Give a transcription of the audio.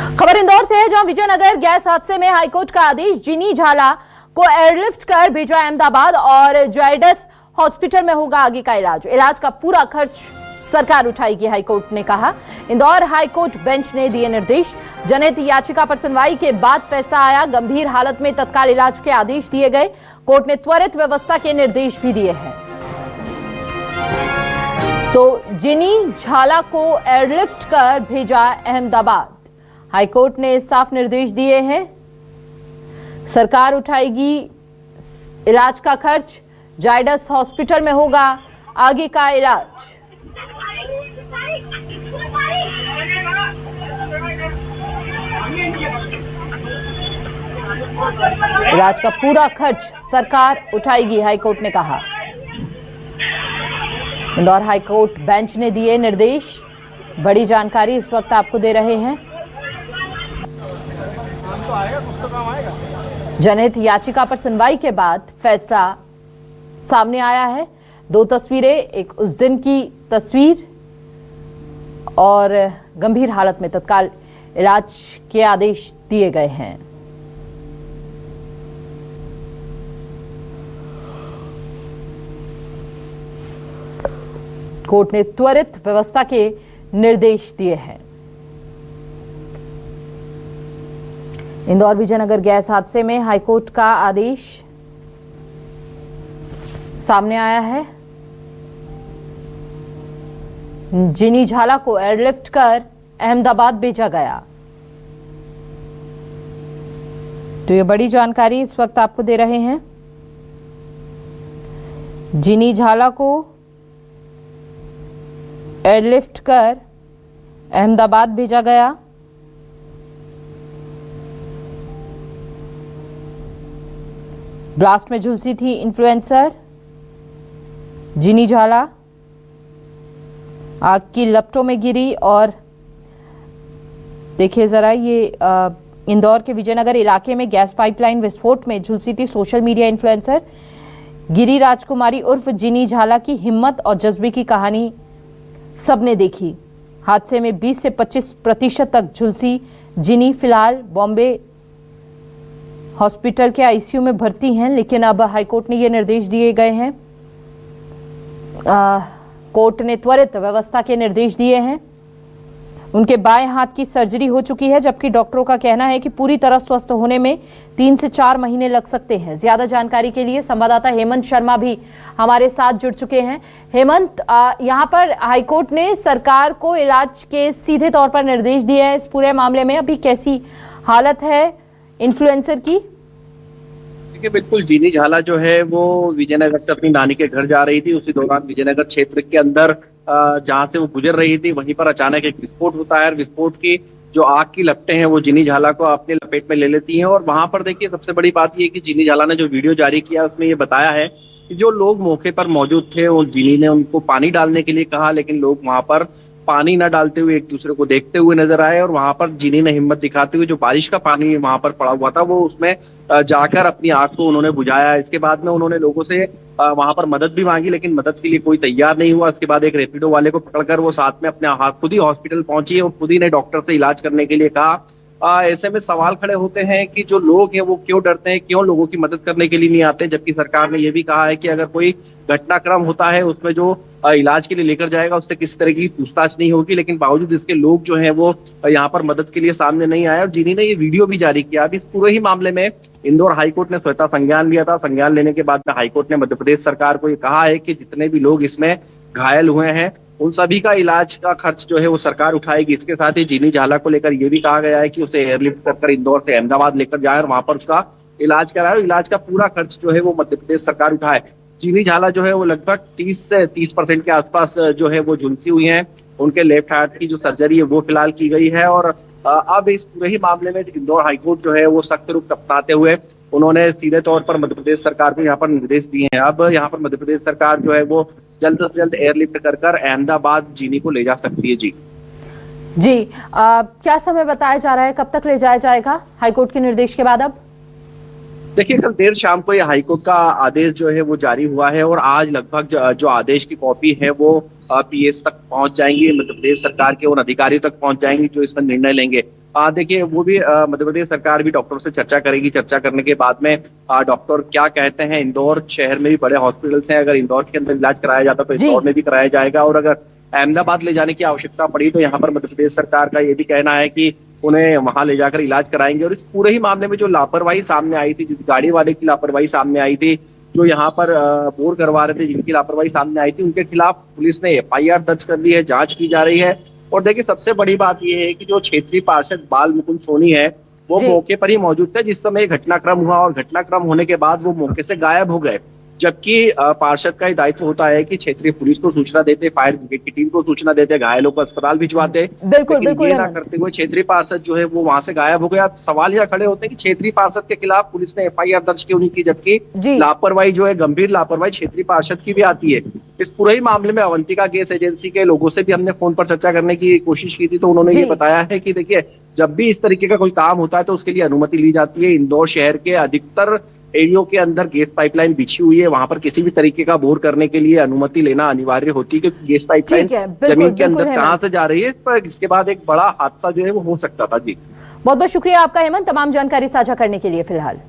खबर इंदौर से है, जहां विजयनगर गैस हादसे में हाईकोर्ट का आदेश। जिनी झाला को एयरलिफ्ट कर भेजा अहमदाबाद और जायडस हॉस्पिटल में होगा आगे का इलाज। इलाज का पूरा खर्च सरकार उठाएगी, हाईकोर्ट ने कहा। इंदौर हाईकोर्ट बेंच ने दिए निर्देश। जनहित याचिका पर सुनवाई के बाद फैसला आया। गंभीर हालत में तत्काल इलाज के आदेश दिए गए। कोर्ट ने त्वरित व्यवस्था के निर्देश भी दिए हैं। तो जिनी झाला को एयरलिफ्ट कर भेजा अहमदाबाद। हाईकोर्ट ने साफ निर्देश दिए हैं, सरकार उठाएगी इलाज का खर्च। जायडस हॉस्पिटल में होगा आगे का इलाज। इलाज का पूरा खर्च सरकार उठाएगी, हाईकोर्ट ने कहा। इंदौर हाईकोर्ट बेंच ने दिए निर्देश। बड़ी जानकारी इस वक्त आपको दे रहे हैं। जनहित याचिका पर सुनवाई के बाद फैसला सामने आया है। दो तस्वीरें, एक उस दिन की तस्वीर और गंभीर हालत में तत्काल इलाज के आदेश दिए गए हैं। कोर्ट ने त्वरित व्यवस्था के निर्देश दिए हैं। इंदौर विजयनगर गैस हादसे में हाईकोर्ट का आदेश सामने आया है। जिनी झाला को एयरलिफ्ट कर अहमदाबाद भेजा गया। तो ये बड़ी जानकारी इस वक्त आपको दे रहे हैं। जिनी झाला को एयरलिफ्ट कर अहमदाबाद भेजा गया। ब्लास्ट में झुलसी थी इन्फ्लुएंसर जिनी झाला। आग की लपटों में गिरी। और देखिए जरा, ये इंदौर के विजयनगर इलाके में गैस पाइपलाइन विस्फोट में झुलसी थी सोशल मीडिया इन्फ्लुएंसर गिरी राजकुमारी उर्फ जिनी झाला की हिम्मत और जज्बे की कहानी सबने देखी। हादसे में 20 से 25% तक झुलसी जिनी फिलहाल बॉम्बे हॉस्पिटल के आईसीयू में भर्ती हैं, लेकिन अब हाईकोर्ट ने ये निर्देश दिए गए हैं। कोर्ट ने त्वरित व्यवस्था के निर्देश दिए हैं। उनके बाएं हाथ की सर्जरी हो चुकी है, जबकि डॉक्टरों का कहना है कि पूरी तरह स्वस्थ होने में 3 से 4 महीने लग सकते हैं। ज्यादा जानकारी के लिए संवाददाता हेमंत शर्मा भी हमारे साथ जुड़ चुके हैं। हेमंत, यहाँ पर हाईकोर्ट ने सरकार को इलाज के सीधे तौर पर निर्देश दिए हैं इस पूरे मामले में। अभी कैसी हालत है इन्फ्लुएंसर की? देखिए, बिल्कुल जिनी झाला जो है वो विजयनगर से अपनी नानी के घर जा रही थी। उसी दौरान विजयनगर क्षेत्र के अंदर जहां से वो गुजर रही थी, वहीं पर अचानक एक विस्फोट होता है। विस्फोट की जो आग की लपटें हैं वो जिनी झाला को अपने लपेट में ले लेती हैं। और वहां पर देखिए, सबसे बड़ी बात ये कि जिनी झाला ने जो वीडियो जारी किया उसमें ये बताया है कि जो लोग मौके पर मौजूद थे और जिनी ने उनको पानी डालने के लिए कहा, लेकिन लोग वहां पर पानी न डालते हुए एक दूसरे को देखते हुए नजर आए। और वहां पर जिनी ने हिम्मत दिखाते हुए जो बारिश का पानी वहां पर पड़ा हुआ था वो उसमें जाकर अपनी आग को उन्होंने बुझाया। इसके बाद में उन्होंने लोगों से वहां पर मदद भी मांगी, लेकिन मदद के लिए कोई तैयार नहीं हुआ। इसके बाद एक रैपिडो वाले को पकड़कर वो साथ में अपने खुद ही हॉस्पिटल पहुंची और खुद ही ने डॉक्टर से इलाज करने के लिए कहा। ऐसे में सवाल खड़े होते हैं कि जो लोग हैं वो क्यों डरते हैं, क्यों लोगों की मदद करने के लिए नहीं आते। जबकि सरकार ने यह भी कहा है कि अगर कोई घटनाक्रम होता है उसमें जो इलाज के लिए लेकर जाएगा उससे किसी तरह की पूछताछ नहीं होगी, लेकिन बावजूद इसके लोग जो हैं वो यहाँ पर मदद के लिए सामने नहीं आए। और जिनी ने ये वीडियो भी जारी किया। अब इस पूरे ही मामले में इंदौर हाईकोर्ट ने स्वतः संज्ञान लिया था। संज्ञान लेने के बाद हाईकोर्ट ने मध्य प्रदेश सरकार को ये कहा है कि जितने भी लोग इसमें घायल हुए हैं उन सभी का इलाज का खर्च जो है वो सरकार उठाएगी। इसके साथ ही जिनी झाला को लेकर ये भी कहा गया है कि उसे एयरलिफ्ट कर इंदौर से अहमदाबाद लेकर जाए और वहां पर उसका इलाज कराए। इलाज का पूरा खर्च जो है वो मध्य प्रदेश सरकार उठाए। जिनी झाला जो है वो लगभग 30 से 30% के आसपास जो है वो झुलसी हुई हैं। उनके लेफ्ट हार्ट की जो सर्जरी है वो फिलहाल की गई है। और अब इस पूरे ही मामले में इंदौर हाईकोर्ट जो है वो सख्त रुख अपनाते हुए उन्होंने सीधे तौर पर मध्य प्रदेश सरकार को यहाँ पर निर्देश दिए हैं। अब यहाँ पर मध्य प्रदेश सरकार जो है वो जल्द से जल्द एयरलिफ्ट कर अहमदाबाद जिनी को ले जा सकती है। जी क्या समय बताया जा रहा है, कब तक ले जाया जाएगा हाईकोर्ट के निर्देश के बाद? अब देखिए, कल देर शाम को ये हाईकोर्ट का आदेश जो है वो जारी हुआ है और आज लगभग जो आदेश की कॉपी है वो पीएस तक पहुंच जाएंगी, मध्य प्रदेश सरकार के उन अधिकारियों तक पहुंच जाएंगी जो इसमें निर्णय लेंगे। देखिए, वो भी मध्य प्रदेश सरकार भी डॉक्टरों से चर्चा करेगी। चर्चा करने के बाद में डॉक्टर क्या कहते हैं, इंदौर शहर में भी बड़े हॉस्पिटल्स हैं, अगर इंदौर के अंदर इलाज कराया जाता तो जी। इंदौर में भी कराया जाएगा, और अगर अहमदाबाद ले जाने की आवश्यकता पड़ी तो यहाँ पर मध्य प्रदेश सरकार का ये भी कहना है कि उन्हें वहां ले जाकर इलाज कराएंगे। और इस पूरे ही मामले में जो लापरवाही सामने आई थी, जिस गाड़ी वाले की लापरवाही सामने आई थी, जो यहाँ पर बोर करवा रहे थे, जिनकी लापरवाही सामने आई थी, उनके खिलाफ पुलिस ने एफआईआर दर्ज कर ली है, जांच की जा रही है। और देखिए, सबसे बड़ी बात यह है कि जो क्षेत्रीय पार्षद बाल मुकुंद सोनी है, वो जी। मौके पर ही मौजूद थे जिस समय घटनाक्रम हुआ, और घटनाक्रम होने के बाद वो मौके से गायब हो गए। जबकि पार्षद का दायित्व होता है कि क्षेत्रीय पुलिस को सूचना देते, फायर ब्रिगेड की टीम को सूचना देते, घायलों को अस्पताल भिजवाते। बिल्कुल, लेकिन बिल्कुल ये ना हेमंत। करते हुए क्षेत्रीय पार्षद जो है वो वहां से गायब हो गया। अब सवाल यह खड़े होते हैं कि क्षेत्रीय पार्षद के खिलाफ पुलिस ने एफआईआर दर्ज क्यों नहीं की, जबकि जी। लापरवाही जो है, गंभीर लापरवाही क्षेत्रीय पार्षद की भी आती है। इस पूरे ही मामले में अवंतिका गैस एजेंसी के लोगों से भी हमने फोन पर चर्चा करने की कोशिश की थी, तो उन्होंने जी। ये बताया है कि देखिए, जब भी इस तरीके का कोई काम होता है तो उसके लिए अनुमति ली जाती है। इंदौर शहर के अधिकतर एरियो के अंदर गैस पाइपलाइन बिछी हुई है, वहां पर किसी भी तरीके का बोर करने के लिए अनुमति लेना अनिवार्य होती है, क्योंकि गैस पाइपलाइन ठीक है, बिल्कुल, जमीन के बिल्कुल अंदर कहाँ हेमंत। से जा रही है, पर इसके बाद एक बड़ा हादसा जो है वो हो सकता था। जी, बहुत बहुत शुक्रिया आपका हेमंत, तमाम जानकारी साझा करने के लिए फिलहाल।